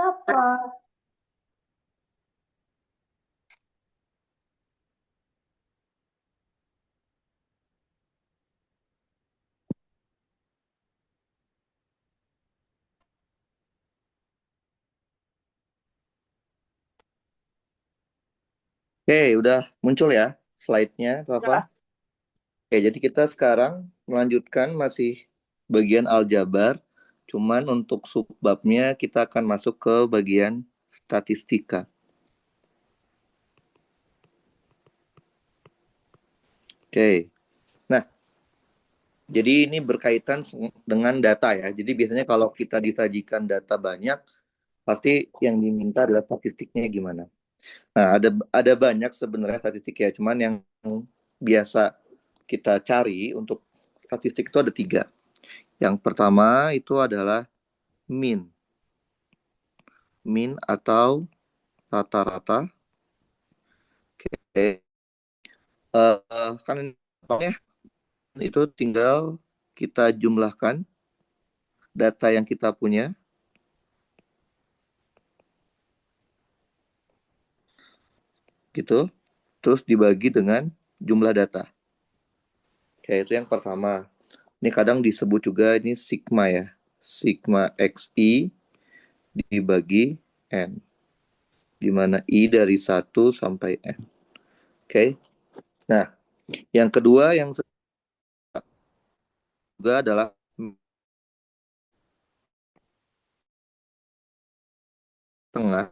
Siapa? Oke, udah muncul ya slide-nya atau apa? Udah. Oke, jadi kita sekarang melanjutkan masih bagian aljabar. Cuman untuk subbabnya kita akan masuk ke bagian statistika. Oke, nah jadi ini berkaitan dengan data ya. Jadi biasanya kalau kita disajikan data banyak, pasti yang diminta adalah statistiknya gimana. Nah, ada banyak sebenarnya statistik ya. Cuman yang biasa kita cari untuk statistik itu ada tiga. Yang pertama itu adalah mean. Mean atau rata-rata. Oke. Kan ya, itu tinggal kita jumlahkan data yang kita punya gitu, terus dibagi dengan jumlah data. Oke, itu yang pertama. Ini kadang disebut juga ini sigma ya. Sigma XI dibagi N. Di mana I dari 1 sampai N. Oke. Nah, yang kedua yang juga adalah tengah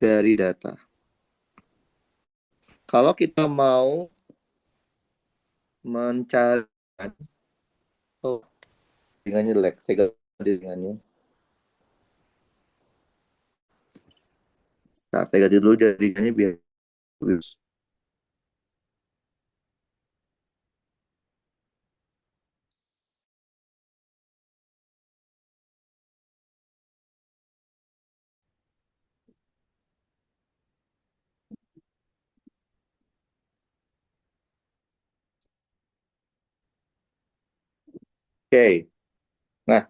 dari data. Kalau kita mau mencari, oh, jaringannya jelek, saya ganti jaringannya. Nah, saya ganti dulu jaringannya biar. Oke. Nah,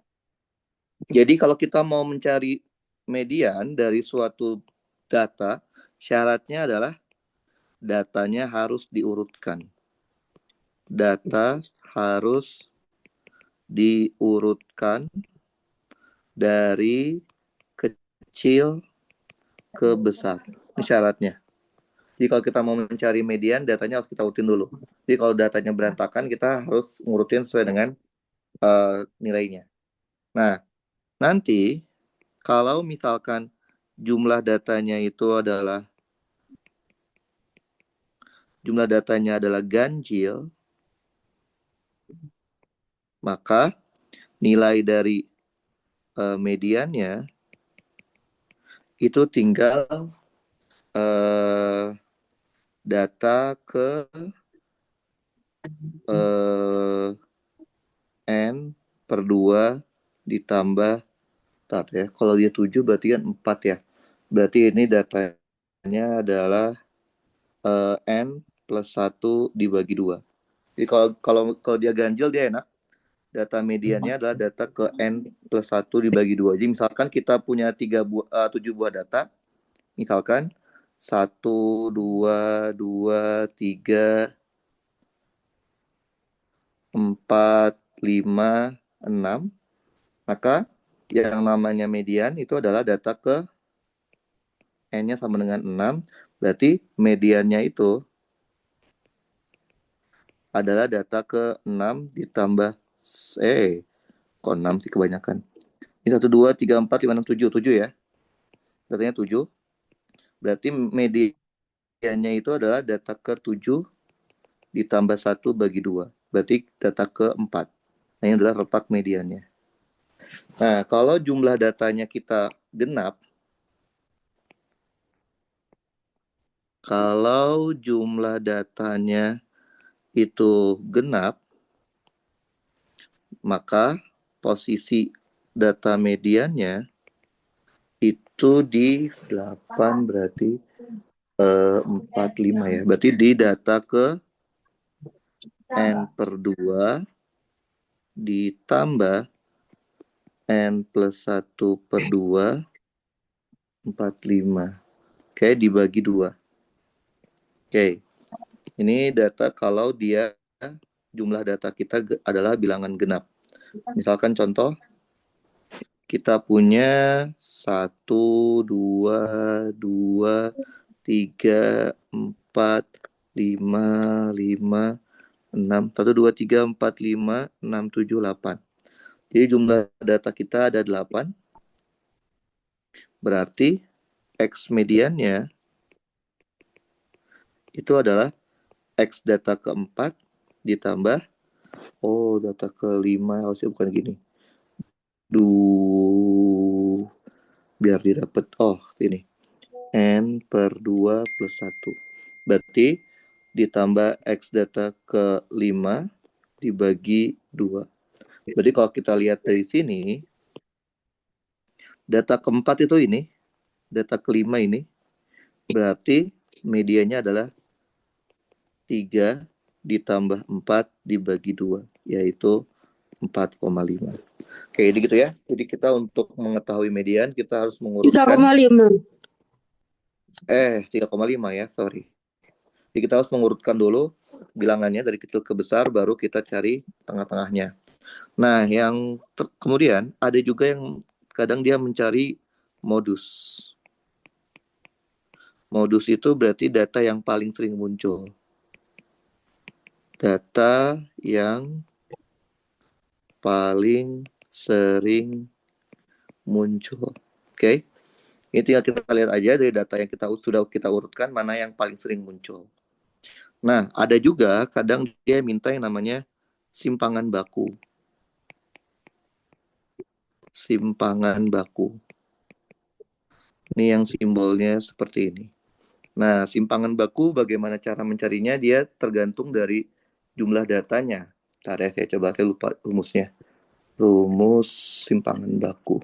jadi kalau kita mau mencari median dari suatu data, syaratnya adalah datanya harus diurutkan. Data harus diurutkan dari kecil ke besar. Ini syaratnya. Jadi kalau kita mau mencari median, datanya harus kita urutin dulu. Jadi kalau datanya berantakan, kita harus ngurutin sesuai dengan nilainya. Nah, nanti kalau misalkan jumlah datanya itu adalah ganjil, maka nilai dari mediannya itu tinggal data ke N/2 ditambah, tar ya, kalau dia 7 berarti kan 4 ya. Berarti ini datanya adalah N plus 1 dibagi 2. Jadi kalau dia ganjil dia enak. Data mediannya adalah data ke N plus 1 dibagi 2. Jadi misalkan kita punya 7 buah data, misalkan 1, 2, 2, 3, 4, 5, 6, maka yang namanya median itu adalah data ke N-nya sama dengan 6, berarti mediannya itu adalah data ke 6 ditambah, kok 6 sih kebanyakan. Ini 1, 2, 3, 4, 5, 6, 7, 7 ya. Datanya 7, berarti mediannya itu adalah data ke 7 ditambah 1 bagi 2. Berarti data ke 4. Nah, ini adalah letak mediannya. Nah, kalau jumlah datanya kita genap, kalau jumlah datanya itu genap, maka posisi data mediannya itu di 8 berarti 4, 5 ya. Berarti di data ke N/2 ditambah N plus 1 per 2, 45. Oke, dibagi 2. Oke, ini data kalau dia jumlah data kita adalah bilangan genap. Misalkan contoh, kita punya 1, 2, 2, 3, 4, 5, 5, 6, 1, 2, 3, 4, 5, 6, 7, 8. Jadi jumlah data kita ada 8. Berarti X mediannya itu adalah X data keempat ditambah, data kelima harusnya bukan gini. Biar didapat, ini. N per 2 plus 1. Berarti ditambah X data ke-5 dibagi 2. Berarti kalau kita lihat dari sini, data keempat itu ini, data kelima ini, berarti medianya adalah 3 ditambah 4 dibagi 2, yaitu 4,5. Oke, jadi gitu ya. Jadi kita untuk mengetahui median, kita harus mengurutkan 3,5. 3,5 ya, sorry. Jadi kita harus mengurutkan dulu bilangannya dari kecil ke besar, baru kita cari tengah-tengahnya. Nah, kemudian ada juga yang kadang dia mencari modus. Modus itu berarti data yang paling sering muncul. Data yang paling sering muncul. Oke. Ini tinggal kita lihat aja dari data yang sudah kita urutkan mana yang paling sering muncul. Nah, ada juga kadang dia minta yang namanya simpangan baku. Simpangan baku. Ini yang simbolnya seperti ini. Nah, simpangan baku bagaimana cara mencarinya? Dia tergantung dari jumlah datanya. Ntar ya, saya lupa rumusnya. Rumus simpangan baku.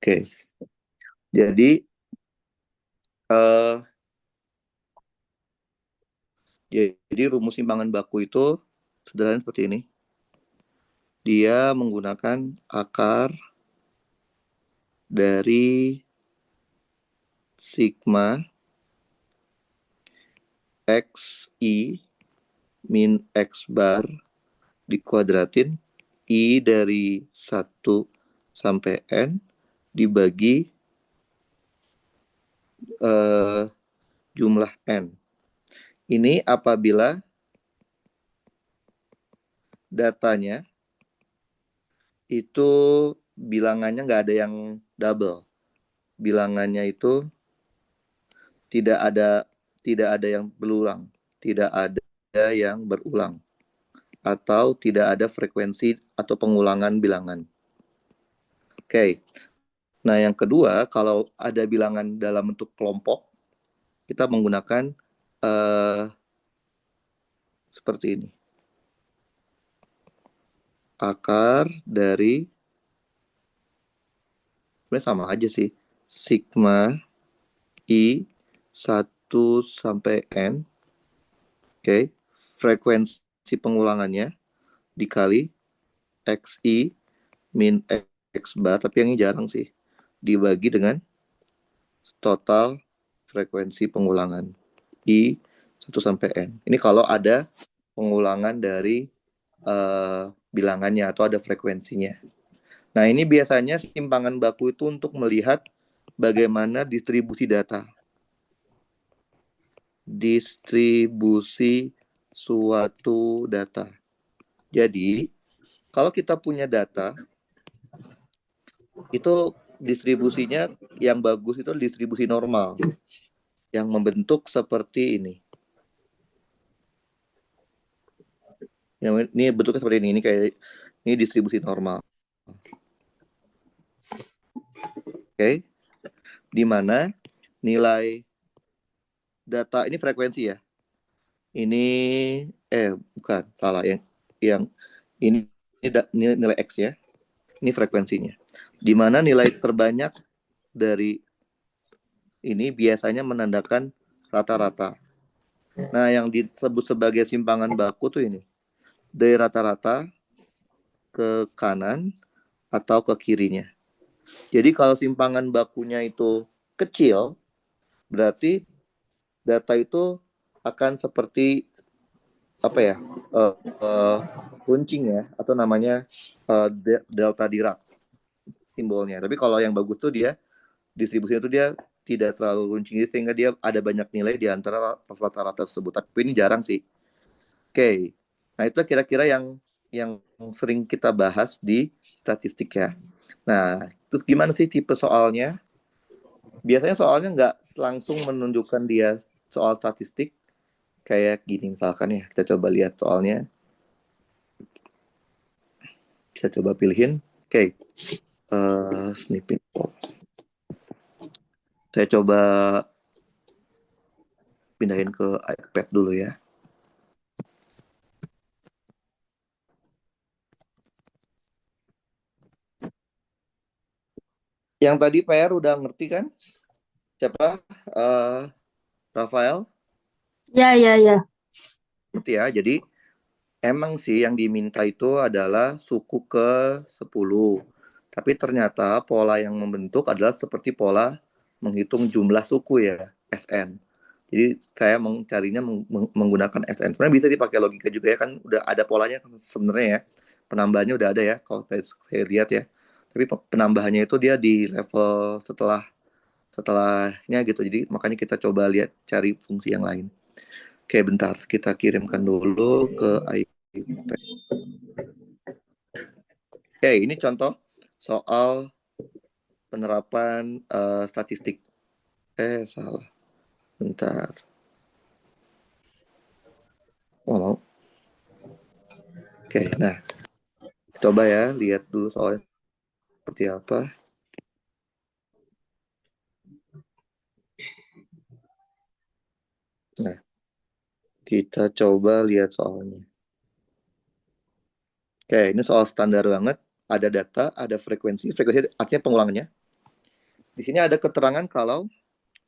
Oke. Jadi rumus simpangan baku itu sederhana seperti ini. Dia menggunakan akar dari sigma xi min x bar dikuadratin i dari 1 sampai n dibagi jumlah n. Ini apabila datanya itu bilangannya nggak ada yang double. Bilangannya itu tidak ada yang berulang, tidak ada yang berulang, atau tidak ada frekuensi atau pengulangan bilangan. Oke. Nah, yang kedua, kalau ada bilangan dalam bentuk kelompok, kita menggunakan seperti ini. Akar dari, sebenarnya sama aja sih, sigma i 1 sampai n, oke, frekuensi pengulangannya dikali xi min x bar, tapi yang ini jarang sih, dibagi dengan total frekuensi pengulangan i 1 sampai n. Ini kalau ada pengulangan dari bilangannya atau ada frekuensinya. Nah, ini biasanya simpangan baku itu untuk melihat bagaimana distribusi data. Distribusi suatu data. Jadi, kalau kita punya data, itu distribusinya yang bagus itu distribusi normal. Yang membentuk seperti ini. Ini bentuknya seperti ini. Ini distribusi normal. Oke. Di mana nilai data ini frekuensi ya. Ini bukan, salah, yang ini nilai X ya. Ini frekuensinya. Di mana nilai terbanyak dari ini biasanya menandakan rata-rata. Nah, yang disebut sebagai simpangan baku tuh ini. Dari rata-rata ke kanan atau ke kirinya. Jadi kalau simpangan bakunya itu kecil, berarti data itu akan seperti apa ya, runcing ya, atau namanya delta Dirac simbolnya. Tapi kalau yang bagus tuh dia distribusinya tuh dia tidak terlalu runcing, sehingga dia ada banyak nilai di antara rata-rata tersebut. Tapi ini jarang sih. Oke, nah itu kira-kira yang sering kita bahas di statistik ya. Nah, terus gimana sih tipe soalnya? Biasanya soalnya nggak langsung menunjukkan dia soal statistik kayak gini misalkan ya. Kita coba lihat soalnya. Bisa coba pilihin. Oke, snippet. Saya coba pindahin ke iPad dulu ya. Yang tadi PR udah ngerti kan? Siapa? Rafael? Ya, ya, ya. Ngerti ya. Jadi emang sih yang diminta itu adalah suku ke-10. Tapi ternyata pola yang membentuk adalah seperti pola menghitung jumlah suku ya, SN. Jadi saya mencarinya menggunakan SN. Sebenarnya bisa dipakai logika juga ya, kan udah ada polanya sebenarnya ya. Penambahannya udah ada ya kalau saya lihat ya. Tapi penambahannya itu dia di level setelahnya gitu. Jadi makanya kita coba lihat cari fungsi yang lain. Oke, bentar. Kita kirimkan dulu ke iPad. Oke, ini contoh soal penerapan statistik. Salah. Bentar. Oh, mau. Oke, nah. Coba ya, lihat dulu soalnya seperti apa. Nah, kita coba lihat soalnya. Oke, ini soal standar banget. Ada data, ada frekuensi. Frekuensi artinya pengulangannya. Di sini ada keterangan kalau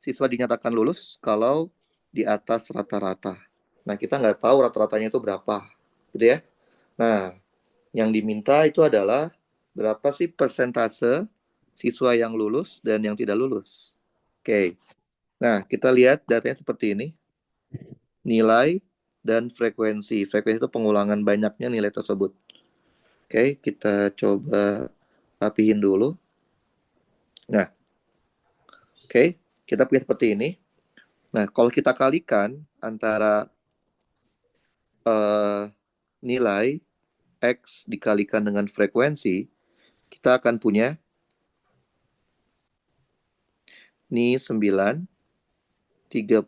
siswa dinyatakan lulus kalau di atas rata-rata. Nah, kita nggak tahu rata-ratanya itu berapa. Gitu ya. Nah, yang diminta itu adalah berapa sih persentase siswa yang lulus dan yang tidak lulus. Oke. Nah, kita lihat datanya seperti ini. Nilai dan frekuensi. Frekuensi itu pengulangan banyaknya nilai tersebut. Oke, kita coba rapihin dulu. Nah, oke, kita pilih seperti ini. Nah, kalau kita kalikan antara nilai X dikalikan dengan frekuensi, kita akan punya ini 9, 30,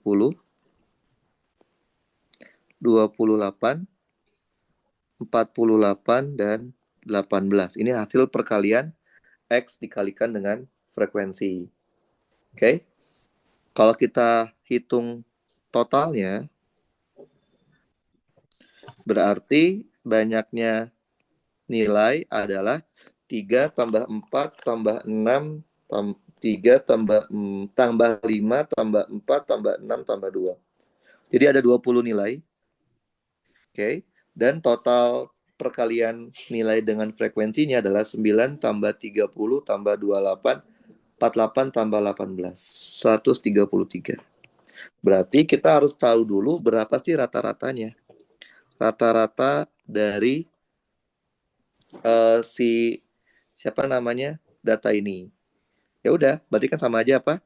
28, 48, dan 18. Ini hasil perkalian X dikalikan dengan frekuensi. Oke, kalau kita hitung totalnya, berarti banyaknya nilai adalah 3 tambah 4 tambah 6 3 tambah 5 tambah 4 tambah 6 tambah 2. Jadi ada 20 nilai. Oke. Dan total perkalian nilai dengan frekuensinya adalah 9 tambah 30 tambah 28 48 tambah 18. 133. Berarti kita harus tahu dulu berapa sih rata-ratanya. Rata-rata dari si siapa namanya data ini. Ya udah, berarti kan sama aja apa?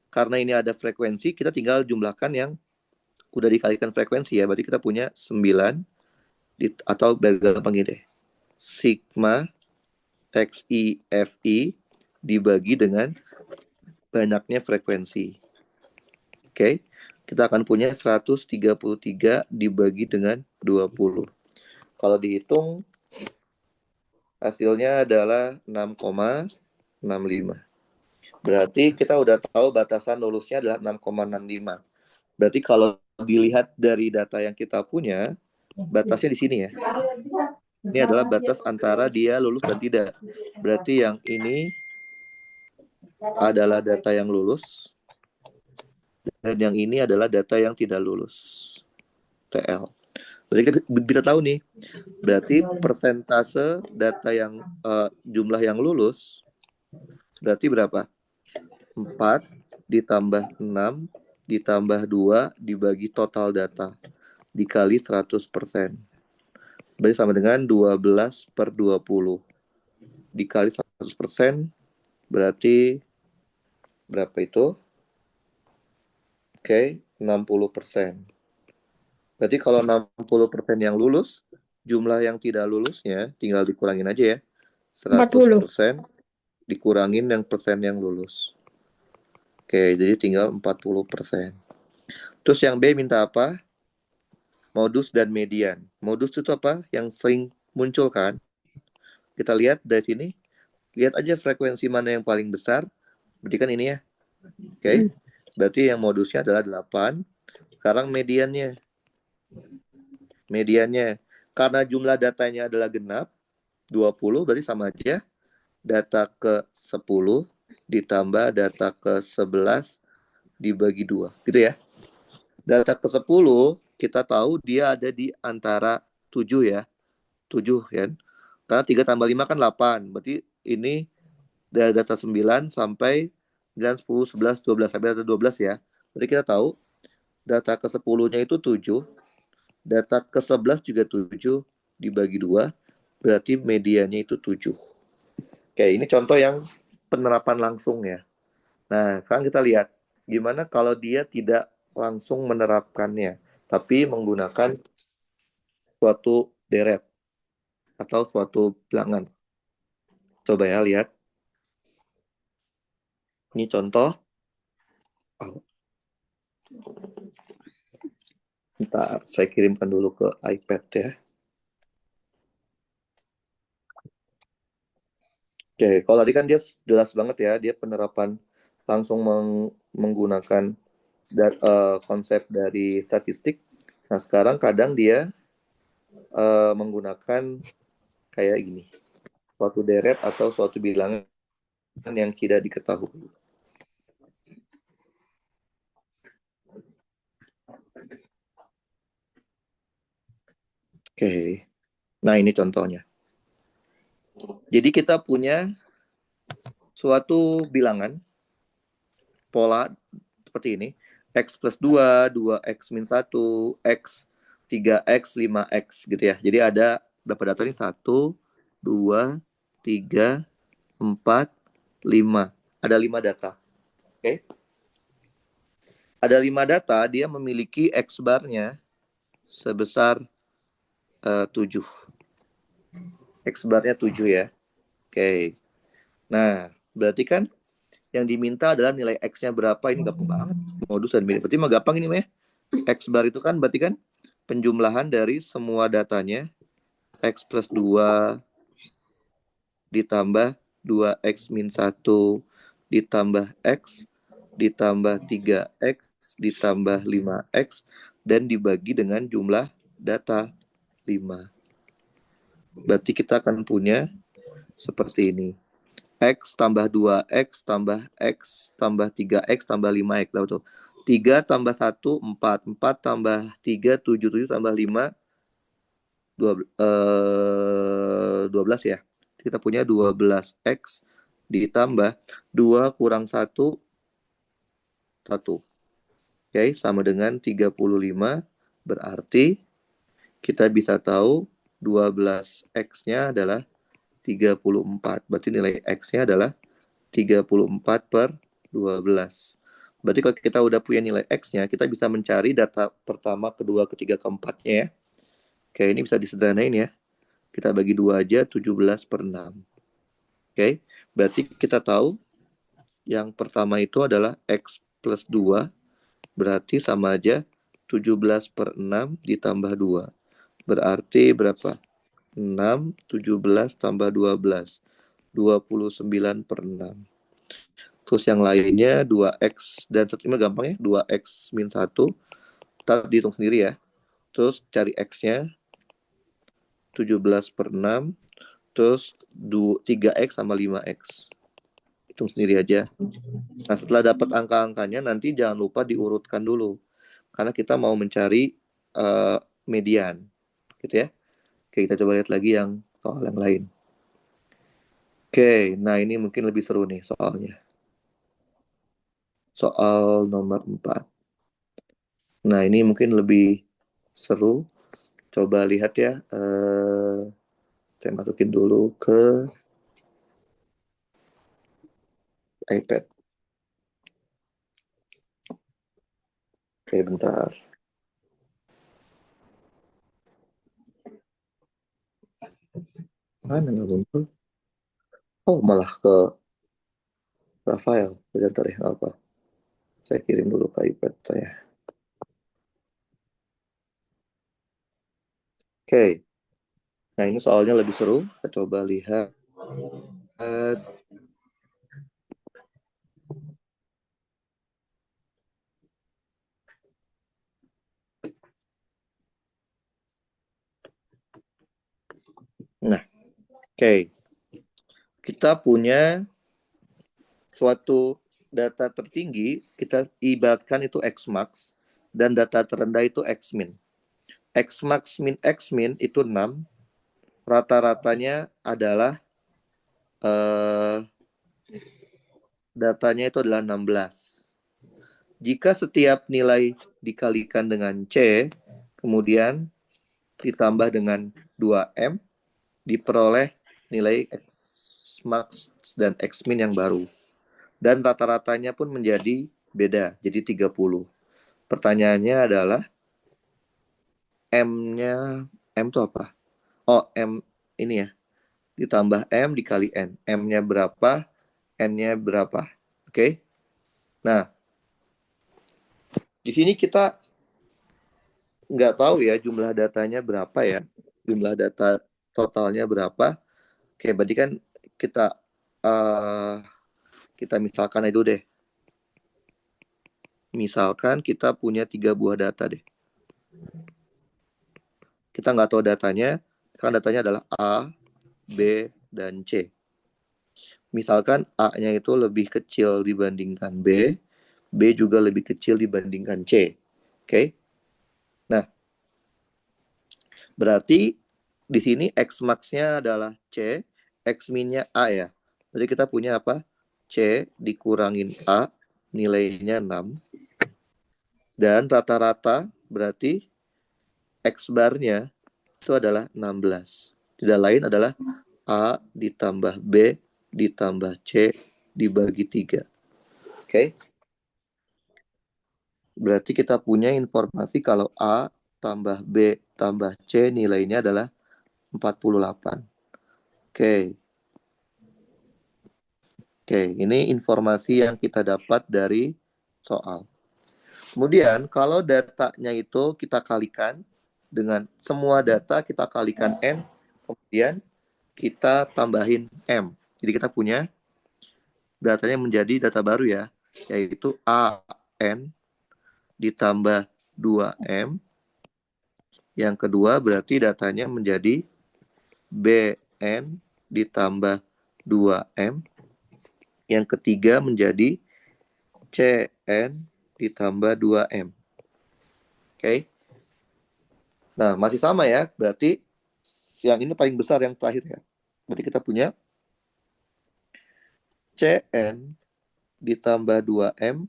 Karena ini ada frekuensi, kita tinggal jumlahkan yang udah dikalikan frekuensi ya. Berarti kita punya 9 atau gampang gini deh. Sigma XIFI dibagi dengan banyaknya frekuensi. Oke. Kita akan punya 133 dibagi dengan 20. Kalau dihitung hasilnya adalah 6,65. Berarti kita udah tahu batasan lulusnya adalah 6,65. Berarti kalau dilihat dari data yang kita punya, batasnya di sini ya. Ini adalah batas antara dia lulus dan tidak. Berarti yang ini adalah data yang lulus, dan yang ini adalah data yang tidak lulus. TL. Berarti kita bisa tahu nih, berarti persentase data yang jumlah yang lulus berarti berapa? 4 ditambah 6 ditambah 2 dibagi total data dikali 100%. Berarti sama dengan 12/20. Dikali 100% berarti berapa itu? Oke, 60%. Berarti kalau 60% yang lulus, jumlah yang tidak lulusnya tinggal dikurangin aja ya. 40. 100% dikurangin yang persen yang lulus. Oke, jadi tinggal 40%. Terus yang B minta apa? Modus dan median. Modus itu apa? Yang sering muncul kan? Kita lihat dari sini. Lihat aja frekuensi mana yang paling besar. Berarti kan ini ya. Oke. Berarti yang modusnya adalah 8. Sekarang mediannya. Mediannya. Karena jumlah datanya adalah genap, 20 berarti sama aja. Data ke 10 ditambah data ke 11 dibagi 2. Gitu ya. Data ke 10 kita tahu dia ada di antara 7 ya. 7 kan. Karena 3 tambah 5 kan 8. Berarti ini dari data 9 sampai 9, 10, 11, 12 sampai data 12 ya. Berarti kita tahu data ke 10-nya itu 7, data ke 11 juga 7 dibagi 2, berarti medianya itu 7. Oke, ini contoh yang penerapan langsung ya. Nah, sekarang kita lihat gimana kalau dia tidak langsung menerapkannya, tapi menggunakan suatu deret atau suatu bilangan. Coba ya lihat. Ini contoh. Oh, bentar, saya kirimkan dulu ke iPad ya. Oke, kalau tadi kan dia jelas banget ya, dia penerapan langsung menggunakan konsep dari statistik. Nah, sekarang kadang dia menggunakan kayak gini, suatu deret atau suatu bilangan yang tidak diketahui. Oke, nah ini contohnya. Jadi kita punya suatu bilangan pola seperti ini, X plus 2, 2X min 1, X, 3X, 5X gitu ya. Jadi ada berapa data nih? 1, 2, 3, 4, 5. Ada 5 data. Oke. Ada 5 data, dia memiliki X bar-nya sebesar 7. X bar-nya 7 ya. Oke. Nah, berarti kan yang diminta adalah nilai X-nya berapa. Ini gampang banget. Modus dan median. Berarti mah gampang ini mah ya. X bar itu kan berarti kan penjumlahan dari semua datanya. X plus 2 ditambah 2X min 1 ditambah X ditambah 3X ditambah 5X dan dibagi dengan jumlah data 5. Berarti kita akan punya seperti ini. X tambah 2X tambah X tambah 3X tambah 5X. Tahu tuh. 3 tambah 1, 4. 4 tambah 3, 7. 7 tambah 5, 12 ya. Kita punya 12X ditambah 2 kurang 1, 1. Oke, sama dengan 35. Berarti kita bisa tahu 12X-nya adalah 34. Berarti nilai X-nya adalah 34/12. Berarti kalau kita udah punya nilai X-nya, kita bisa mencari data pertama, kedua, ketiga, keempatnya ya. Oke, ini bisa disederhanain ya. Kita bagi 2 aja, 17/6. Oke, berarti kita tahu yang pertama itu adalah X plus 2, berarti sama aja 17/6 ditambah 2. Berarti berapa? 6, 17 tambah 12. 29/6. Terus yang lainnya 2X, dan terima gampang ya, 2X min 1. Ntar dihitung sendiri ya. Terus cari X-nya 17/6. Terus 3X sama 5X. Hitung sendiri aja. Nah, setelah dapat angka-angkanya, nanti jangan lupa diurutkan dulu. Karena kita mau mencari median. gitu ya. Oke, kita coba lihat lagi yang soal yang lain. Oke, nah ini mungkin lebih seru nih soalnya. Soal nomor 4. Nah, ini mungkin lebih seru. Coba lihat ya. Saya masukin dulu ke iPad. Oke, bentar. Mana nggak muncul? Oh, malah ke Rafael. Bentar ya, nggak apa. Saya kirim dulu ke iPad saya. Oke, nah ini soalnya lebih seru. Kita coba lihat. Nah, oke. Kita punya suatu data tertinggi, kita ibaratkan itu Xmax, dan data terendah itu Xmin. Xmax min Xmin itu 6, rata-ratanya adalah datanya itu adalah 16. Jika setiap nilai dikalikan dengan C, kemudian ditambah dengan 2M, diperoleh nilai Xmax dan Xmin yang baru. Dan rata-ratanya pun menjadi beda, jadi 30. Pertanyaannya adalah M-nya, M itu apa? Oh, M ini ya, ditambah M dikali N. M-nya berapa, N-nya berapa. Oke? Nah, di sini kita nggak tahu ya jumlah datanya berapa ya. Jumlah data totalnya berapa. Oke, berarti kan kita uh, kita misalkan itu deh. Misalkan kita punya 3 buah data deh. Kita nggak tahu datanya, kan datanya adalah A, B, dan C. Misalkan A-nya itu lebih kecil dibandingkan B, B juga lebih kecil dibandingkan C. Oke? Nah, berarti di sini X max-nya adalah C, X min-nya A ya. Jadi kita punya apa? C dikurangin A, nilainya 6. Dan rata-rata berarti X bar-nya itu adalah 16. Tidak lain adalah A ditambah B ditambah C dibagi 3. Oke? Berarti kita punya informasi kalau A tambah B tambah C nilainya adalah 48. Oke. Oke, ini informasi yang kita dapat dari soal. Kemudian kalau datanya itu kita kalikan dengan semua data kita kalikan N, kemudian kita tambahin M. Jadi kita punya datanya menjadi data baru ya, yaitu AN ditambah 2M. Yang kedua berarti datanya menjadi BN ditambah 2M. Yang ketiga menjadi CN ditambah 2M. Oke. Nah, masih sama ya. Berarti yang ini paling besar yang terakhir ya. Berarti kita punya CN ditambah 2M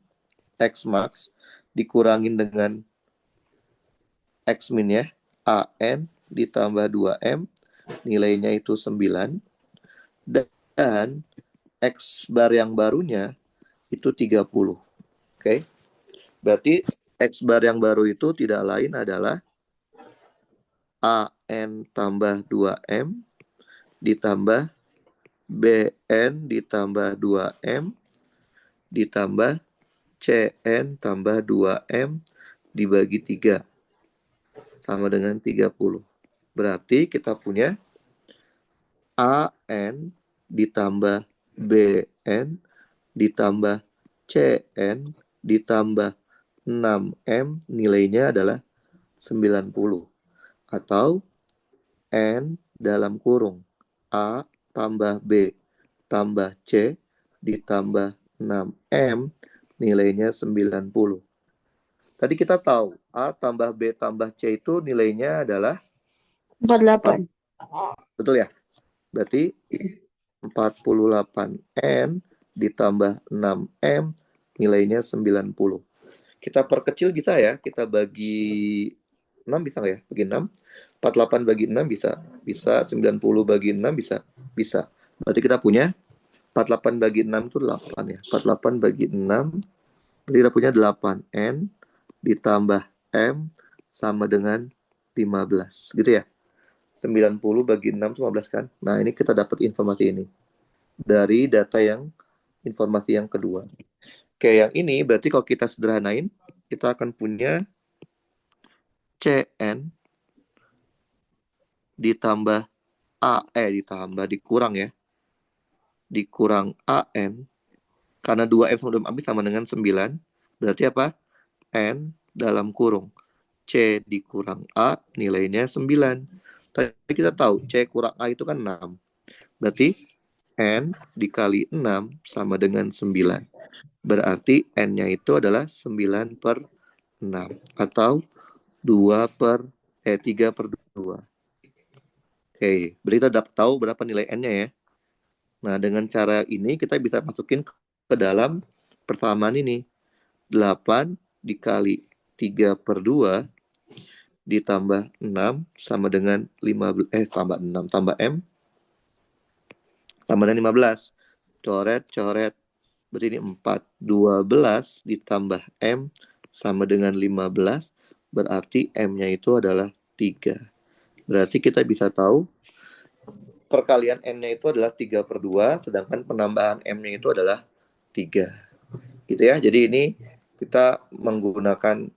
X max dikurangin dengan X min ya. AN ditambah 2M nilainya itu 9. Dan X bar yang barunya itu 30. Oke. Berarti X bar yang baru itu tidak lain adalah AN tambah 2M ditambah BN ditambah 2M ditambah CN tambah 2M dibagi 3 sama dengan 30. Berarti kita punya AN ditambah BN ditambah CN ditambah 6M nilainya adalah 90. Atau N dalam kurung A tambah B tambah C ditambah 6M nilainya 90. Tadi kita tahu A tambah B tambah C itu nilainya adalah 48. Betul ya? Berarti 48N ditambah 6M nilainya 90. Kita perkecil kita ya, kita bagi 6 bisa nggak ya? Bagi 6. 48 bagi 6 bisa. Bisa. 90 bagi 6 bisa. Bisa. Berarti kita punya 48 bagi 6 itu 8 ya. 48 bagi 6. Berarti kita punya 8N ditambah M sama dengan 15. Gitu ya. 90 bagi 6 itu 15 kan. Nah ini kita dapat informasi ini. Dari data yang informasi yang kedua. Oke, yang ini berarti kalau kita sederhanain, kita akan punya CN ditambah ditambah dikurang ya. Dikurang AN karena 2M sama dengan 9. Berarti apa? N dalam kurung C dikurang A nilainya 9. Tapi kita tahu C kurang A itu kan 6. Berarti N dikali 6 sama dengan 9. Berarti N-nya itu adalah 9 per 6. Atau 3 per 2. Oke, berarti kita dapat tahu berapa nilai N-nya ya. Nah, dengan cara ini kita bisa masukin ke dalam persamaan ini. 8 dikali 3 per 2 ditambah 6 sama dengan 15, tambah 6, tambah M, sama dengan 15. Coret, coret. Berarti ini 4. 12 ditambah M sama dengan 15. Berarti M-nya itu adalah 3. Berarti kita bisa tahu perkalian N-nya itu adalah 3 per 2, sedangkan penambahan M-nya itu adalah 3. Gitu ya. Jadi ini kita menggunakan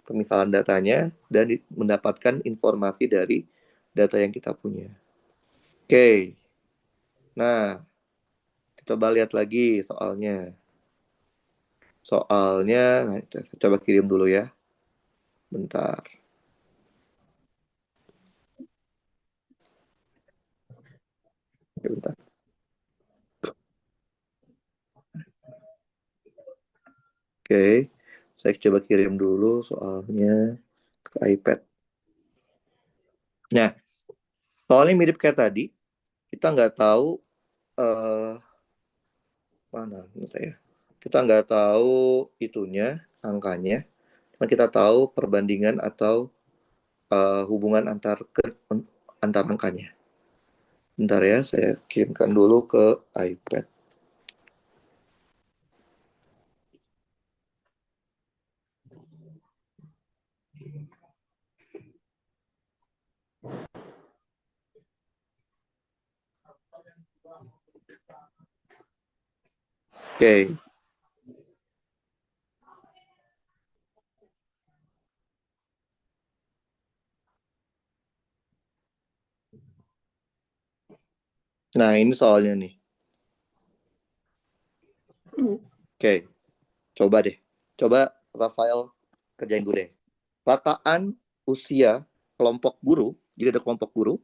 pemisahan datanya dan mendapatkan informasi dari data yang kita punya. Oke. Nah, kita coba lihat lagi soalnya. Soalnya, coba kirim dulu ya. Bentar. Bentar. Oke, saya coba kirim dulu soalnya ke iPad. Nah, soalnya mirip kayak tadi, kita nggak tahu mana saya. Kita nggak tahu itunya, angkanya. Cuma kita tahu perbandingan atau hubungan antar angkanya. Bentar ya, saya kirimkan dulu ke iPad. Oke. Nah, ini soalnya nih. Oke. Coba deh. Coba Rafael kerjain dulu deh. Rataan usia kelompok guru, jadi ada kelompok guru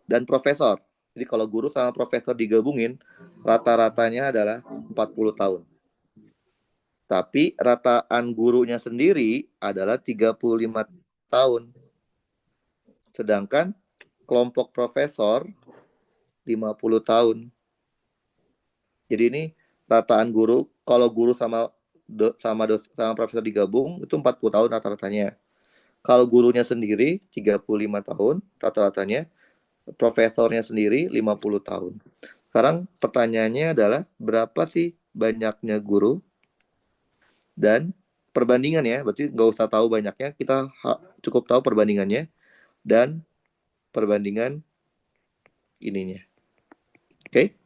dan profesor. Jadi kalau guru sama profesor digabungin, rata-ratanya adalah 40 tahun. Tapi rataan gurunya sendiri adalah 35 tahun. Sedangkan kelompok profesor 50 tahun. Jadi ini rataan guru, kalau guru sama profesor digabung itu 40 tahun rata-ratanya. Kalau gurunya sendiri 35 tahun rata-ratanya, profesornya sendiri 50 tahun. Sekarang pertanyaannya adalah berapa sih banyaknya guru dan perbandingan ya, berarti nggak usah tahu banyaknya, kita cukup tahu perbandingannya dan perbandingan ininya. Oke,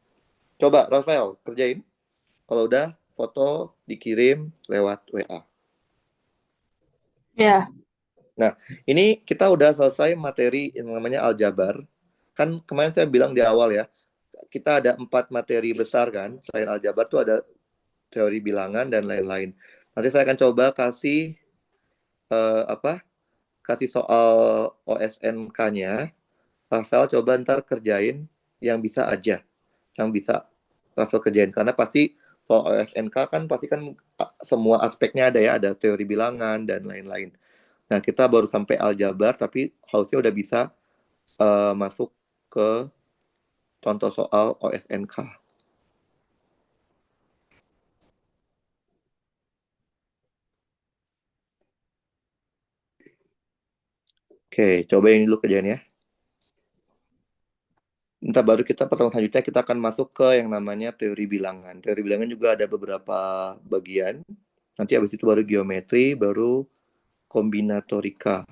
coba Rafael kerjain. Kalau udah foto dikirim lewat WA. Ya. Nah, ini kita udah selesai materi yang namanya aljabar. Kan kemarin saya bilang di awal ya, kita ada 4 materi besar kan. Selain aljabar tuh ada teori bilangan dan lain-lain. Nanti saya akan coba kasih kasih soal OSNK-nya. Rafael coba ntar kerjain yang bisa aja, yang bisa Rafael kerjain, karena pasti soal OSNK kan pasti kan semua aspeknya ada ya, ada teori bilangan dan lain-lain. Nah, kita baru sampai aljabar, tapi harusnya udah bisa masuk ke contoh soal OSNK. Oke, coba ini dulu kerjaan ya. Ntar baru kita pertemuan selanjutnya kita akan masuk ke yang namanya teori bilangan. Teori bilangan juga ada beberapa bagian. Nanti habis itu baru geometri, baru kombinatorika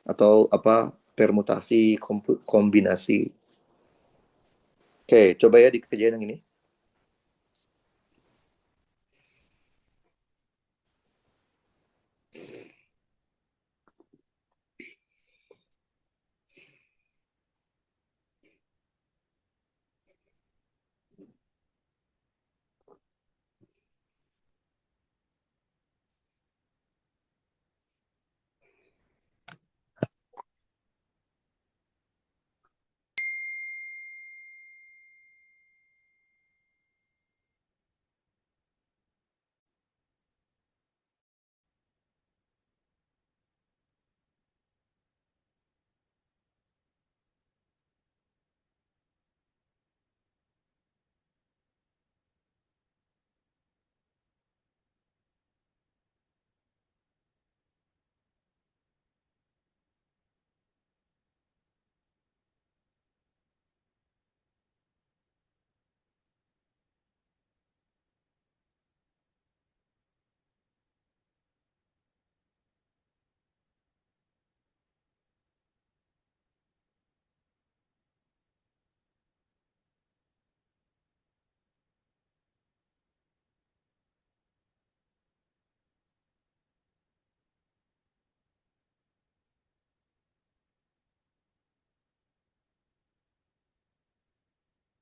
atau apa permutasi, kombinasi. Oke, coba ya dikerjain yang ini.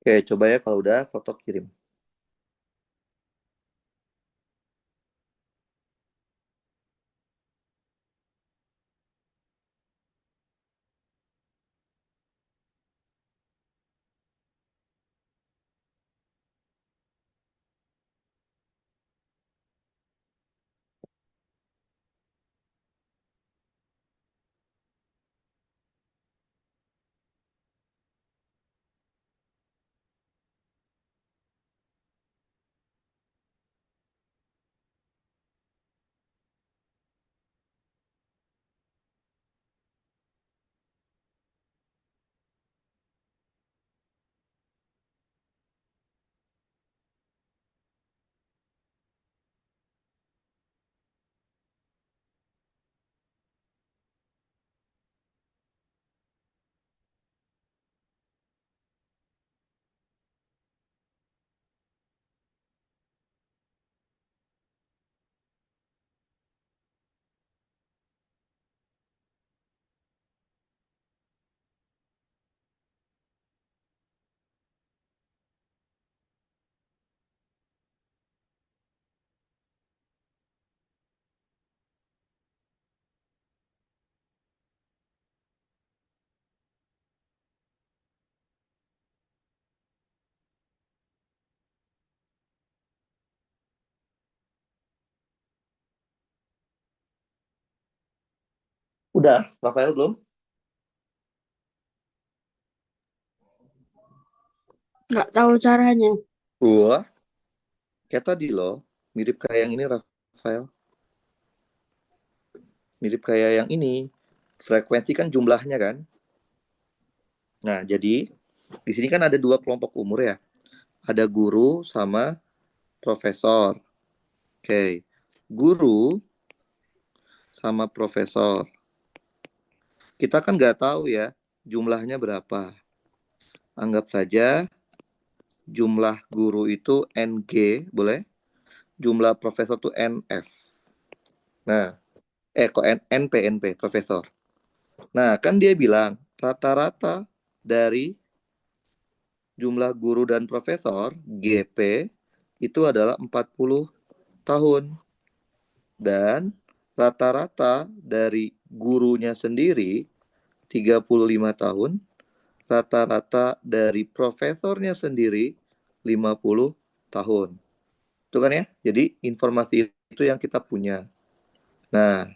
Oke, coba ya kalau udah foto kirim. Udah, Rafael belum? Nggak tahu caranya. Wah, kayak tadi loh. Mirip kayak yang ini, Rafael. Mirip kayak yang ini. Frekuensi kan jumlahnya kan. Nah, jadi di sini kan ada dua kelompok umur ya. Ada guru sama profesor. Oke. Guru sama profesor. Kita kan nggak tahu ya jumlahnya berapa. Anggap saja jumlah guru itu NG, boleh? Jumlah profesor itu NF. Nah, kok NP, profesor. Nah, kan dia bilang rata-rata dari jumlah guru dan profesor, GP, itu adalah 40 tahun. Dan rata-rata dari gurunya sendiri 35 tahun, rata-rata dari profesornya sendiri 50 tahun. Itu kan ya? Jadi informasi itu yang kita punya. Nah,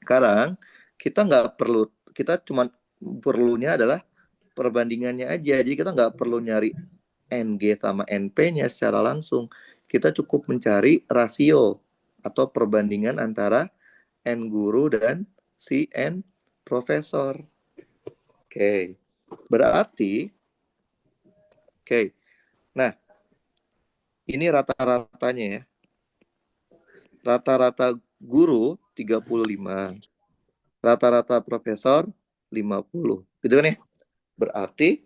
Sekarang kita cuma perlunya adalah perbandingannya aja. Jadi kita nggak perlu nyari NG sama NP-nya secara langsung. Kita cukup mencari rasio atau perbandingan antara N guru dan si N profesor. Oke. Berarti, nah ini rata-ratanya ya. Rata-rata guru 35, rata-rata profesor 50. Gitu kan ya? Berarti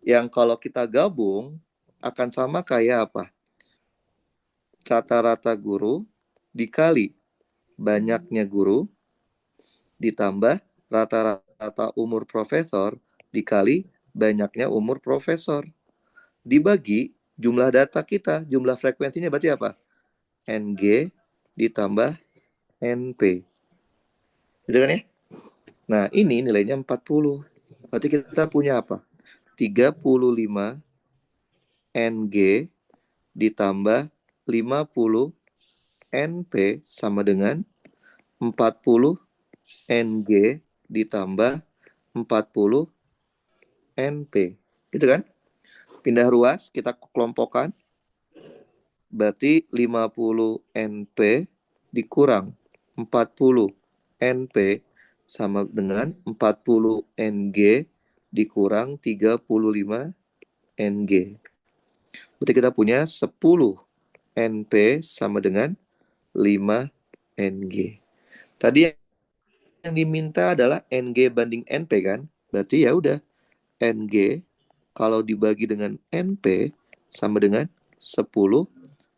yang kalau kita gabung akan sama kayak apa? Rata-rata guru dikali banyaknya guru ditambah rata-rata umur profesor dikali banyaknya umur profesor. Dibagi jumlah data kita, jumlah frekuensinya berarti apa? NG ditambah NP. Gitu kan ya? Nah, ini nilainya 40. Berarti kita punya apa? 35 NG ditambah 50 NP sama dengan 40 NG ditambah 40 NP. Gitu kan? Pindah ruas, kita kelompokkan. Berarti 50 NP dikurang 40 NP sama dengan 40 NG dikurang 35 NG. Berarti kita punya 10 NP sama dengan 5 NG. Tadi yang diminta adalah NG banding NP kan? Berarti ya udah NG kalau dibagi dengan NP sama dengan 10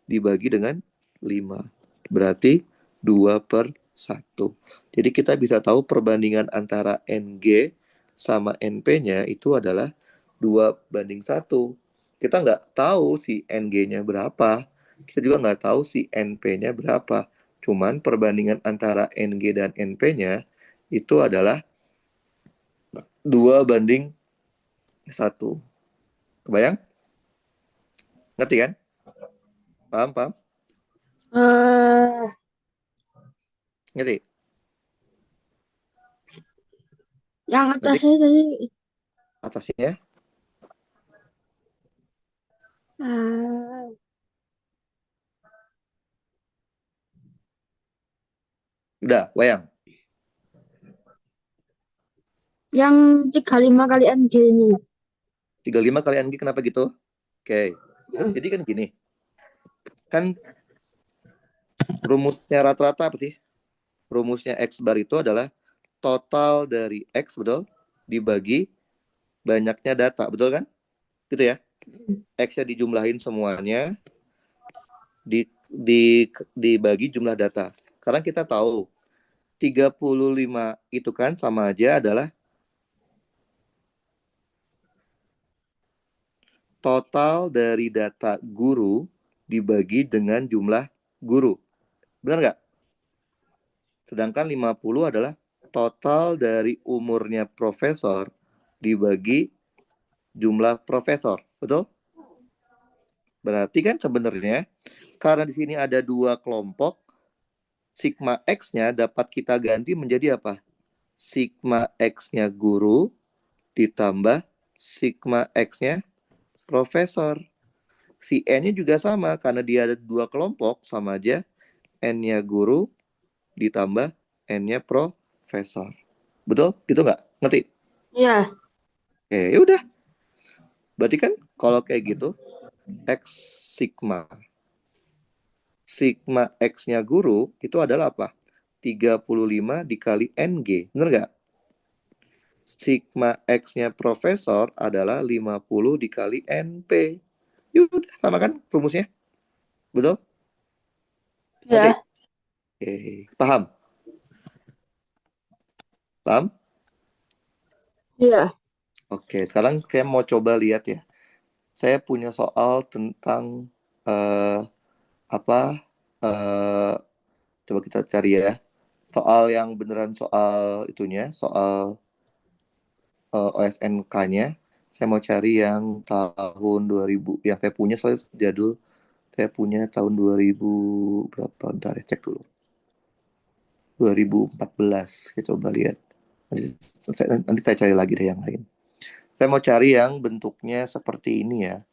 dibagi dengan 5. Berarti 2/1. Jadi kita bisa tahu perbandingan antara NG sama NP-nya itu adalah 2/1. Kita nggak tahu si NG-nya berapa. Kita juga nggak tahu si NP-nya berapa. Cuman perbandingan antara NG dan NP-nya itu adalah 2/1. Kebayang? Ngerti kan? Paham, paham? eh Ngerti? yang Ngerti? atasnya tadi Atasnya? eh Udah, wayang. yang 35 kali NG-nya. 35 kali NG kenapa gitu? Oke. Jadi kan gini. Kan rumusnya rata-rata apa sih? Rumusnya X bar itu adalah total dari X, betul? Dibagi banyaknya data, betul kan? Gitu ya. X-nya dijumlahin semuanya, dibagi jumlah data. Sekarang kita tahu 35 itu kan sama aja adalah total dari data guru dibagi dengan jumlah guru. Benar nggak? Sedangkan 50 adalah total dari umurnya profesor dibagi jumlah profesor. Betul? Berarti kan sebenarnya karena di sini ada dua kelompok, sigma X-nya dapat kita ganti menjadi apa? Sigma X-nya guru ditambah sigma X-nya profesor. Si N-nya juga sama, karena dia ada dua kelompok, sama aja N-nya guru ditambah N-nya profesor. Betul? Gitu nggak? Ngerti? Ya, Udah. Berarti kan kalau kayak gitu, X sigma. Sigma X-nya guru itu adalah apa? 35 dikali NG. Bener nggak? Sigma X-nya profesor adalah 50 dikali NP. Yaudah, sama kan rumusnya? Betul? Ngerti? ya, Paham? Paham? ya. Oke, sekarang saya mau coba lihat ya. Saya punya soal tentang apa? eh, coba kita cari ya. Soal yang beneran soal itunya, soal OSNK-nya. Saya mau cari yang tahun 2000, yang saya punya soalnya jadul. Saya punya tahun 2000 berapa? Bentar ya, cek dulu. 2014. Kita coba lihat. Nanti saya cari lagi deh yang lain. Saya mau cari yang bentuknya seperti ini ya.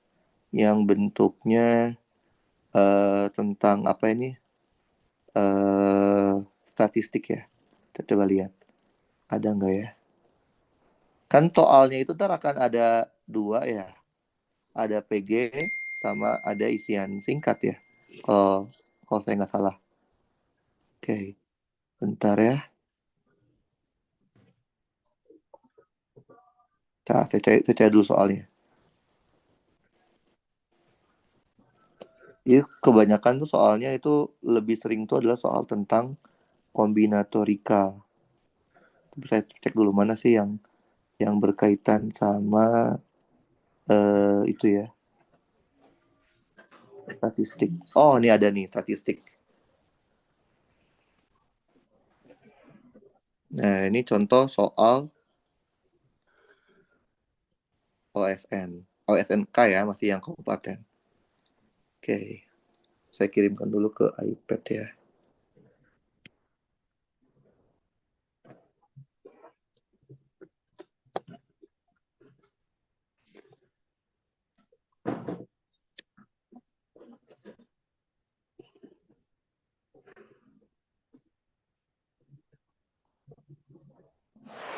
Yang bentuknya tentang apa ini? Statistik ya. Kita coba lihat. Ada nggak ya? Kan soalnya itu ntar akan ada dua ya. Ada PG sama ada isian singkat ya. Kalau saya nggak salah. Oke, bentar ya. Nah, saya cari dulu soalnya. Jadi kebanyakan tuh soalnya itu lebih sering tuh adalah soal tentang kombinatorika. Tapi saya cek dulu mana sih yang berkaitan sama itu ya, statistik. Oh, ini ada nih statistik. Nah, ini contoh soal OSN. OSNK ya, masih yang kabupaten. Oke, saya kirimkan dulu ke iPad ya.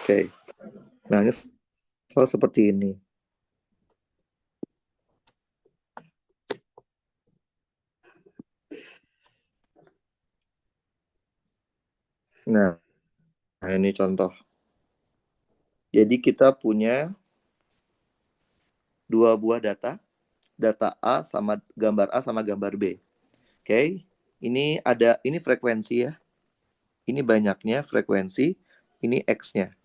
Oke, nah ini soal seperti ini. Nah, ini contoh. Jadi kita punya dua buah data A sama gambar A sama gambar B. Oke, ini frekuensi ya. Ini banyaknya frekuensi, ini X-nya.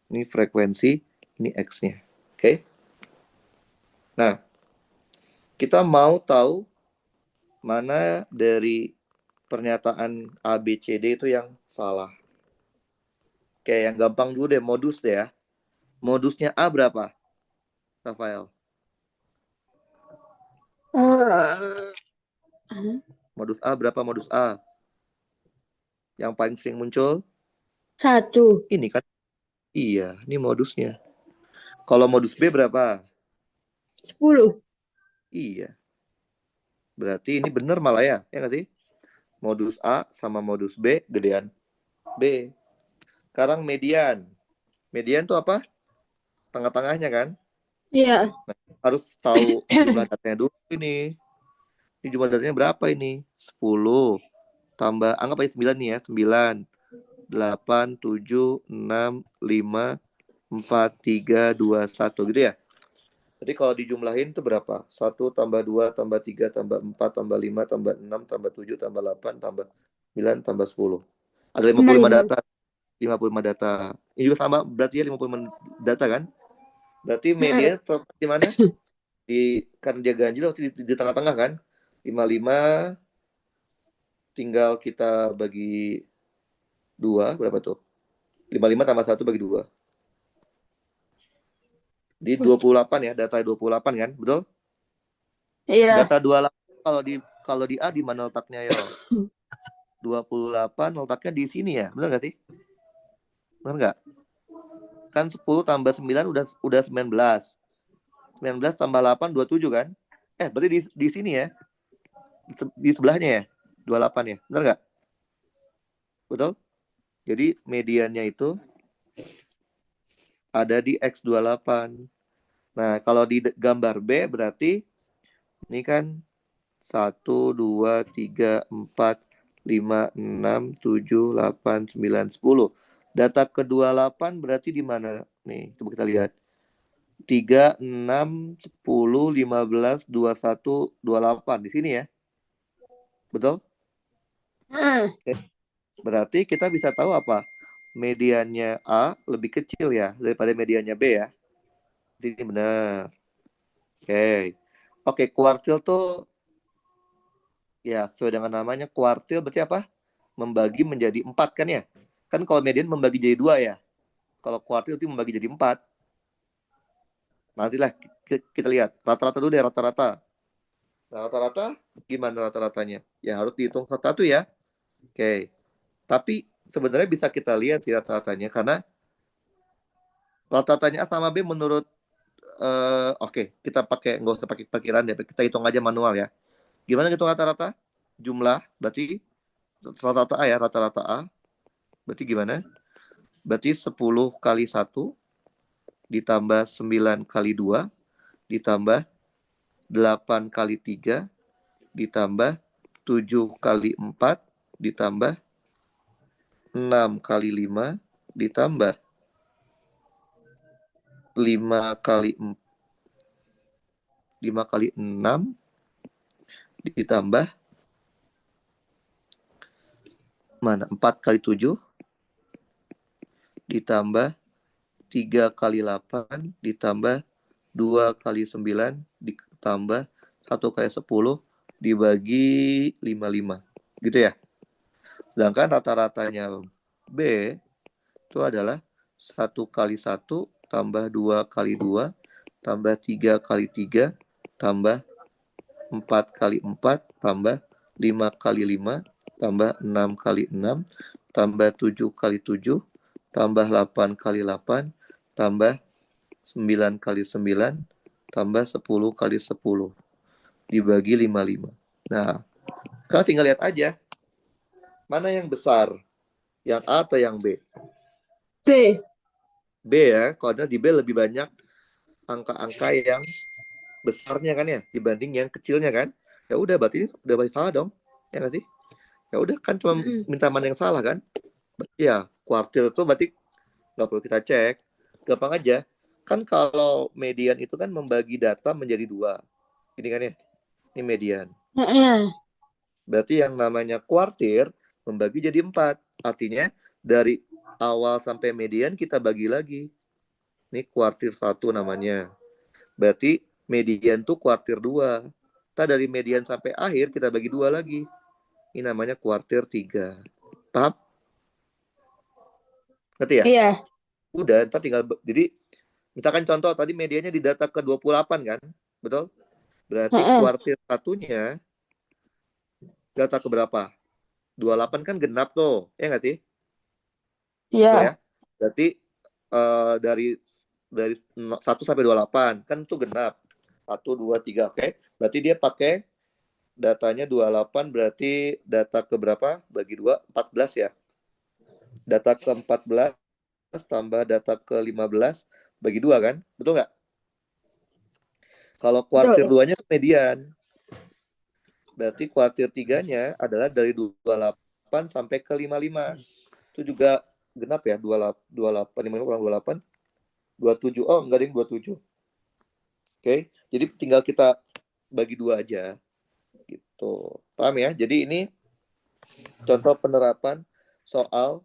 Ini frekuensi, ini X-nya. Oke. Nah, kita mau tahu mana dari pernyataan A, B, C, D itu yang salah. Oke, yang gampang dulu deh, modus deh ya. Modusnya A berapa, Rafael? Eh, Modus A berapa modus A? Yang paling sering muncul? 1. Ini kan? Iya, ini modusnya. Kalau modus B berapa? 10. Iya. Berarti ini benar malah ya, ya nggak sih? Modus A sama modus B gedean B. Sekarang median. Median tuh apa? Tengah-tengahnya kan? Iya. Nah, harus tahu jumlah datanya dulu ini. Ini jumlah datanya berapa ini? 10 tambah, anggap aja 9 nih ya. 9, 8, 7, 6, 5, 4, 3, 2, 1 gitu ya. Jadi kalau dijumlahin itu berapa? 1 tambah 2 tambah 3 tambah 4 tambah 5 tambah 6 tambah 7 tambah 8 tambah 9 tambah 10. Ada 55 55. data. 55 data. Ini juga sama berarti ya 55 data kan? Berarti Heeh. media terletak di mana? Kan dia ganjil di tengah-tengah kan? 55 tinggal kita bagi 2 berapa tuh? 55 tambah 1 bagi 2. Di 28 ya, data 28 kan? Betul? Iya. Data 28 kalau di A di mana letaknya ya? 28 letaknya di sini ya. Benar nggak sih? Benar nggak? Kan 10 tambah 9 udah 19. 19 tambah 8 27 kan? Berarti di sini ya. Di sebelahnya ya. 28 ya. Benar nggak? Betul? Jadi mediannya itu ada di X28. Nah, kalau di gambar B berarti ini kan 1, 2, 3, 4, 5, 6, 7, 8, 9, 10. Data ke-28 berarti di mana? Nih, coba kita lihat. 3, 6, 10, 15, 21, 28. Di sini ya. Betul? Heeh. Berarti kita bisa tahu apa? Mediannya A lebih kecil ya daripada mediannya B ya. Jadi ini benar. Oke. Oke, kuartil tuh ya sesuai dengan namanya kuartil berarti apa? Membagi menjadi 4 kan ya? Kan kalau median membagi jadi 2 ya. Kalau kuartil itu membagi jadi 4. Nantilah kita lihat. Rata-rata dulu deh, rata-rata. Nah, rata-rata gimana rata-ratanya? Ya harus dihitung satu-satu ya. Oke. Tapi sebenarnya bisa kita lihat sih rata-ratanya, karena rata-ratanya A sama B menurut oke, kita pakai, nggak usah pakai perkiraan deh, kita hitung aja manual ya. Gimana hitung rata-rata? Jumlah, berarti rata-rata A ya, rata-rata A. Berarti gimana? Berarti 10 kali 1 ditambah 9 kali 2 ditambah 8 kali 3 ditambah 7 kali 4 ditambah 6 kali 5 ditambah 5 kali 6 ditambah mana 4 kali 7 ditambah 3 kali 8 ditambah 2 kali 9 ditambah 1 kali 10 dibagi 55. Gitu ya. Sedangkan rata-ratanya B itu adalah 1 kali 1 tambah 2 kali 2 tambah 3 kali 3 tambah 4 kali 4 tambah 5 kali 5 tambah 6 kali 6 tambah 7 kali 7 tambah 8 kali 8 tambah 9 kali 9 tambah 10 kali 10 dibagi 55. Nah, kalian tinggal lihat aja mana yang besar, yang A atau yang B. B. B ya, karena di B lebih banyak angka-angka yang besarnya kan ya dibanding yang kecilnya kan. Ya udah berarti udah berarti salah dong. Ya nggak sih? Ya udah kan cuma minta mana yang salah kan. Ya, kuartil itu berarti nggak perlu kita cek. Gampang aja. Kan kalau median itu kan membagi data menjadi 2. Ini kan ya. Ini median. Berarti yang namanya kuartil membagi jadi 4. Artinya dari awal sampai median kita bagi lagi. Ini kuartil 1 namanya. Berarti median tuh kuartil 2. Kita dari median sampai akhir kita bagi 2 lagi. Ini namanya kuartil 3. Paham? Ngerti ya? Iya. Udah, ntar tinggal. Jadi, misalkan contoh tadi mediannya di data ke 28 kan? Betul? Berarti kuartil satunya data ke berapa? 28 kan genap tuh. Ya nggak sih? Betul ya? Iya. Berarti dari 1 sampai 28 kan itu genap. 1, 2, 3, oke. Berarti dia pakai datanya 28, berarti data ke berapa? Bagi 2, 14 ya. Data ke 14 tambah data ke 15 bagi 2 kan? Betul nggak? Kalau kuartir Betul. 2-nya itu median. Berarti kuartir 3-nya adalah dari 28 sampai ke 55. Itu juga genap ya, 28, 55 kurang 28, 27. Oh, enggak ada yang 27. Oke, jadi tinggal kita bagi 2 aja. Gitu. Paham ya? Jadi ini contoh penerapan soal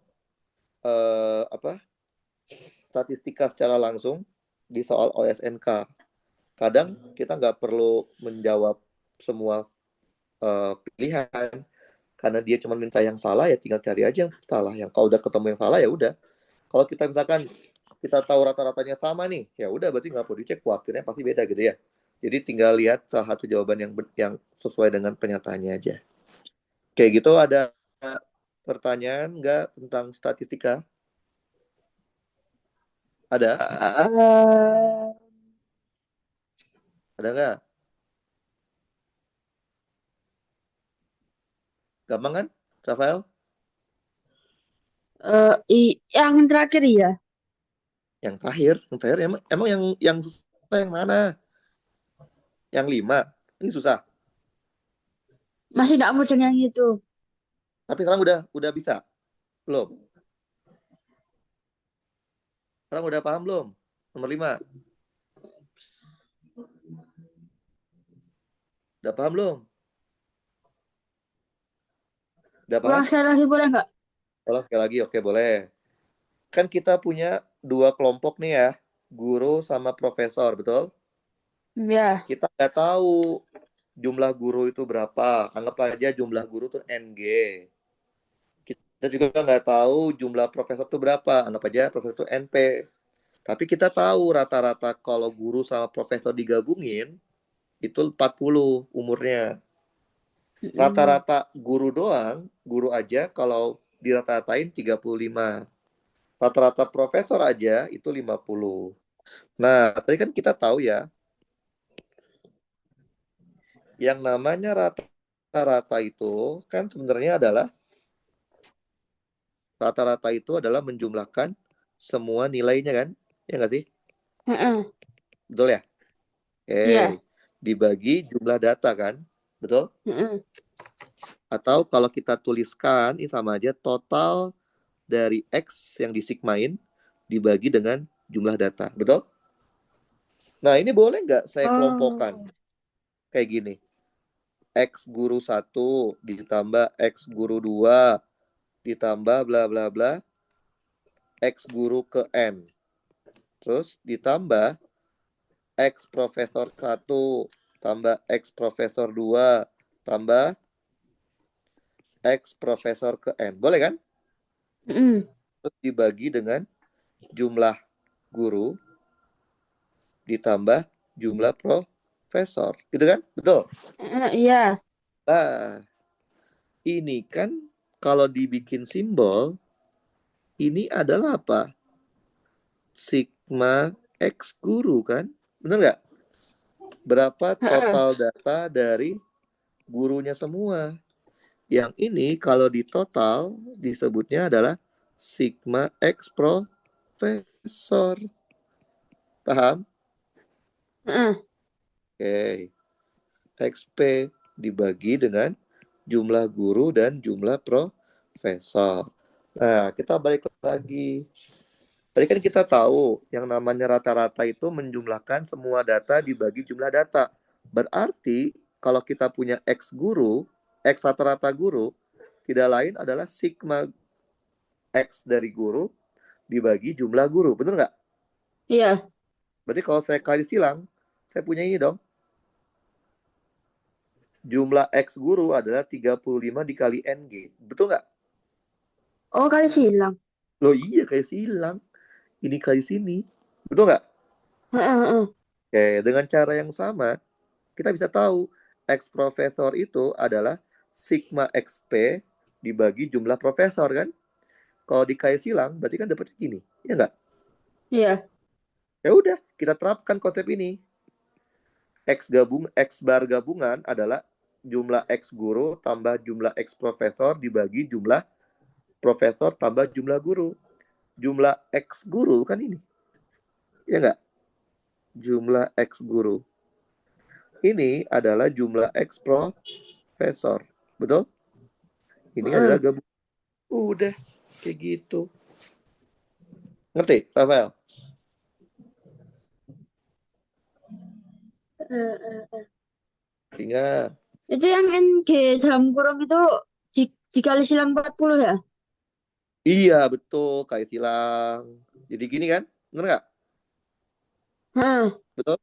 statistika secara langsung di soal OSNK. Kadang kita nggak perlu menjawab semua pilihan karena dia cuma minta yang salah, ya tinggal cari aja yang salah. Yang kalau udah ketemu yang salah ya udah. Kalau kita misalkan kita tahu rata-ratanya sama nih, ya udah berarti nggak perlu dicek, kuartilnya pasti beda gitu ya. Jadi tinggal lihat salah satu jawaban yang sesuai dengan pernyataannya aja. Kayak gitu, ada pertanyaan nggak tentang statistika? Ada? Ada nggak? Gampang kan, Rafael? Yang terakhir ya. Yang terakhir emang yang susah yang mana? Yang 5. Ini susah. Masih nggak mudah yang itu. Tapi sekarang udah bisa. Belum? Sekarang udah paham belum? Nomor 5. Udah paham belum? Udah paham? Ulang sekali lagi boleh nggak? Ulang sekali lagi, oke boleh. Kan kita punya 2 kelompok nih ya. Guru sama profesor, betul? Ya. Kita nggak tahu jumlah guru itu berapa. Anggap aja jumlah guru itu NG. Kita juga nggak tahu jumlah profesor itu berapa. Anggap aja profesor itu NP. Tapi kita tahu rata-rata kalau guru sama profesor digabungin itu 40 umurnya. Rata-rata guru doang, guru aja kalau dirata-ratain 35. Rata-rata profesor aja itu 50. Nah, tadi kan kita tahu ya, yang namanya rata-rata itu kan sebenarnya adalah rata-rata itu adalah menjumlahkan semua nilainya kan? Ya nggak sih? Heeh. Betul ya? Iya. Dibagi jumlah data kan? Betul? Heeh. Atau kalau kita tuliskan, ini sama aja total dari X yang disigmain dibagi dengan jumlah data. Betul? Nah, ini boleh nggak saya kelompokkan Oh. kayak gini? X guru 1 ditambah X guru 2 ditambah bla bla bla X guru ke N. Terus ditambah X profesor 1 tambah X profesor 2 tambah X profesor ke N. Boleh kan? Heeh. Terus dibagi dengan jumlah guru ditambah jumlah profesor. Gitu kan? Betul. Iya. Nah, ini kan kalau dibikin simbol, ini adalah apa? Sigma X guru kan? Bener nggak? Berapa Heeh. total data dari gurunya semua? Yang ini kalau di total disebutnya adalah sigma X profesor. Paham? Heeh. Oke. XP dibagi dengan jumlah guru dan jumlah profesor. Nah, kita balik lagi. Tadi kan kita tahu yang namanya rata-rata itu menjumlahkan semua data dibagi jumlah data. Berarti kalau kita punya X guru, X rata-rata guru, tidak lain adalah sigma X dari guru dibagi jumlah guru. Benar nggak? Iya. Berarti kalau saya kali silang, saya punya ini dong. Jumlah X guru adalah 35 dikali NG. Betul nggak? Oh, kali silang. Loh iya kayak silang. Ini kali sini. Betul nggak? Heeh. Heeh. Oke, dengan cara yang sama, kita bisa tahu X profesor itu adalah sigma XP dibagi jumlah profesor kan? Kalau dikali silang, berarti kan dapat gini. Ya nggak? Iya. Ya udah, kita terapkan konsep ini. X bar gabungan adalah jumlah X guru tambah jumlah X profesor dibagi jumlah profesor tambah jumlah guru. Jumlah X guru kan ini. Ya nggak? Jumlah X guru. Ini adalah jumlah X profesor. Betul? Ini adalah Heeh. gabungan. Udah, kayak gitu. Ngerti, Rafael? Heeh. Ingat. Itu yang NG dalam kurung itu dikali silang 40 ya? Iya, betul. Kayak silang. Jadi gini kan? Bener nggak? Heeh. Betul?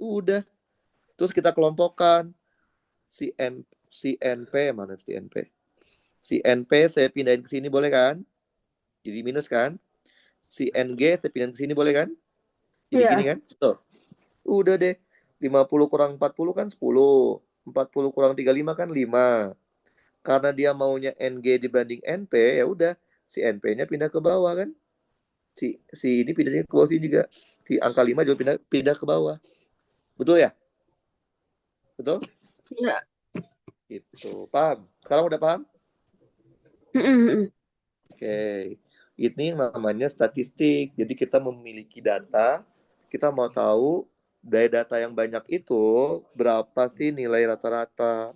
Udah. Terus kita kelompokkan. Si N, si NP, mana si NP? Si NP saya pindahin ke sini boleh kan? Jadi minus kan? Si NG saya pindahin ke sini boleh kan? Jadi gini Iya. kan? Tuh. Udah deh. 50 kurang 40 kan 10. 40 kurang 35 kan 5. Karena dia maunya NG dibanding NP, ya udah si NP-nya pindah ke bawah kan. Si ini pindahnya ke bawah sini juga. Si angka 5 juga pindah ke bawah. Betul ya? Betul? Iya. Gitu. Paham? Sekarang udah paham? Heeh. Heeh. Oke. Ini namanya statistik. Jadi kita memiliki data, kita mau tahu dari data yang banyak itu berapa sih nilai rata-rata,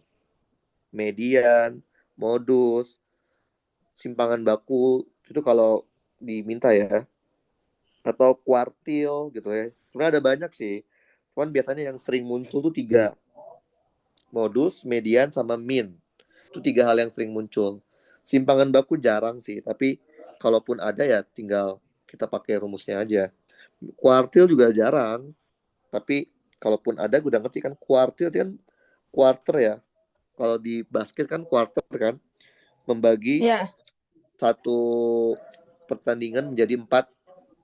median, modus, simpangan baku itu kalau diminta ya, atau kuartil gitu ya. Sebenarnya ada banyak sih. Cuman biasanya yang sering muncul tuh tiga, modus, median, sama min. Itu tiga hal yang sering muncul. Simpangan baku jarang sih, tapi kalaupun ada ya tinggal kita pakai rumusnya aja. Kuartil juga jarang, tapi kalaupun ada gue udah ngerti kan kuartil itu kan quarter ya. Kalau di basket kan quarter kan membagi Iya. satu pertandingan menjadi empat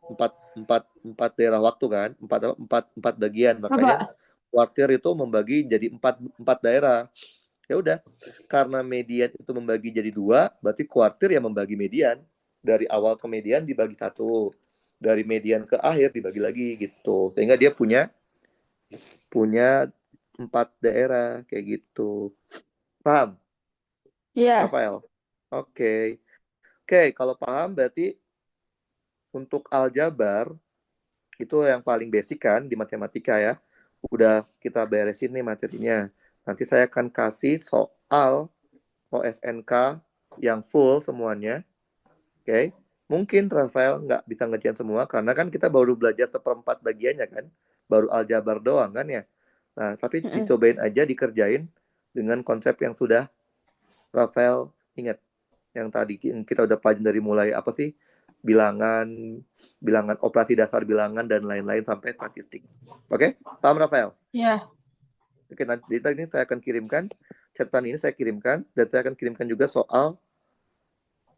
empat empat empat daerah waktu kan empat bagian, makanya Apa? kuartir itu membagi jadi empat empat daerah. Ya udah, karena median itu membagi jadi dua, berarti kuartir yang membagi median. Dari awal ke median dibagi satu, dari median ke akhir dibagi lagi gitu. Sehingga dia punya punya 4 daerah kayak gitu. Paham, Ya. Rafael? Oke. Oke, kalau paham berarti untuk aljabar itu yang paling basic kan di matematika ya. Udah kita beresin nih materinya. Nanti saya akan kasih soal OSNK yang full semuanya. Oke. Mungkin Rafael nggak bisa ngerjain semua karena kan kita baru belajar seperempat bagiannya kan. Baru aljabar doang kan ya. Nah, tapi Mm-mm. dicobain aja dikerjain dengan konsep yang sudah Rafael ingat. Yang tadi kita udah pelajarin dari mulai apa sih? Bilangan, bilangan operasi dasar bilangan dan lain-lain sampai statistik. Oke? Paham Rafael? Ya. Oke, nanti ini saya akan kirimkan catatan ini saya kirimkan dan saya akan kirimkan juga soal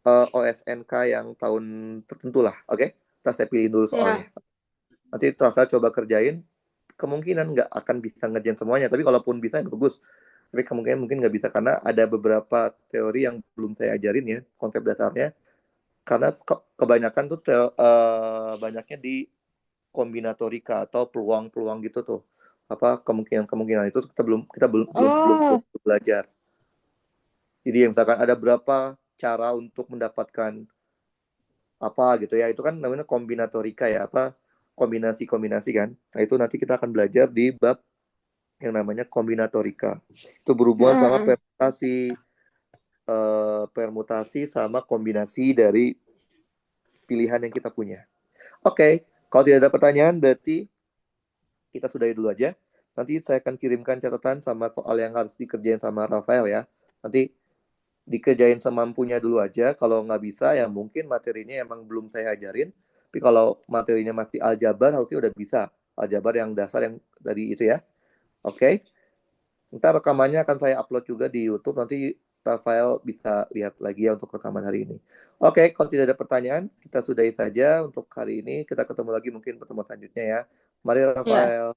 OSNK yang tahun tertentu lah. Oke? Ntar saya pilih dulu soalnya. Ya. Nanti Rafael coba kerjain. Kemungkinan nggak akan bisa ngerjain semuanya, tapi kalaupun bisa ya bagus. Tapi kemungkinan mungkin nggak bisa karena ada beberapa teori yang belum saya ajarin ya, konsep dasarnya. Karena kebanyakan tuh banyaknya di kombinatorika atau peluang-peluang gitu tuh. Apa kemungkinan-kemungkinan itu kita belum Oh. belajar. Jadi misalkan ada berapa cara untuk mendapatkan apa gitu ya, itu kan namanya kombinatorika ya, apa kombinasi-kombinasi kan. Nah, itu nanti kita akan belajar di bab yang namanya kombinatorika. Itu berhubungan sama Mm-mm. permutasi sama kombinasi dari pilihan yang kita punya. Oke, kalau tidak ada pertanyaan berarti kita sudahi dulu aja. Nanti saya akan kirimkan catatan sama soal yang harus dikerjain sama Rafael ya. Nanti dikerjain semampunya dulu aja. Kalau nggak bisa ya mungkin materinya emang belum saya ajarin. Tapi kalau materinya masih aljabar harusnya udah bisa. Aljabar yang dasar yang tadi itu ya. Oke. Ntar rekamannya akan saya upload juga di YouTube. Nanti Rafael bisa lihat lagi ya untuk rekaman hari ini. Oke, kalau tidak ada pertanyaan, kita sudahi saja untuk hari ini. Kita ketemu lagi mungkin pertemuan selanjutnya ya. Mari Ya. Rafael.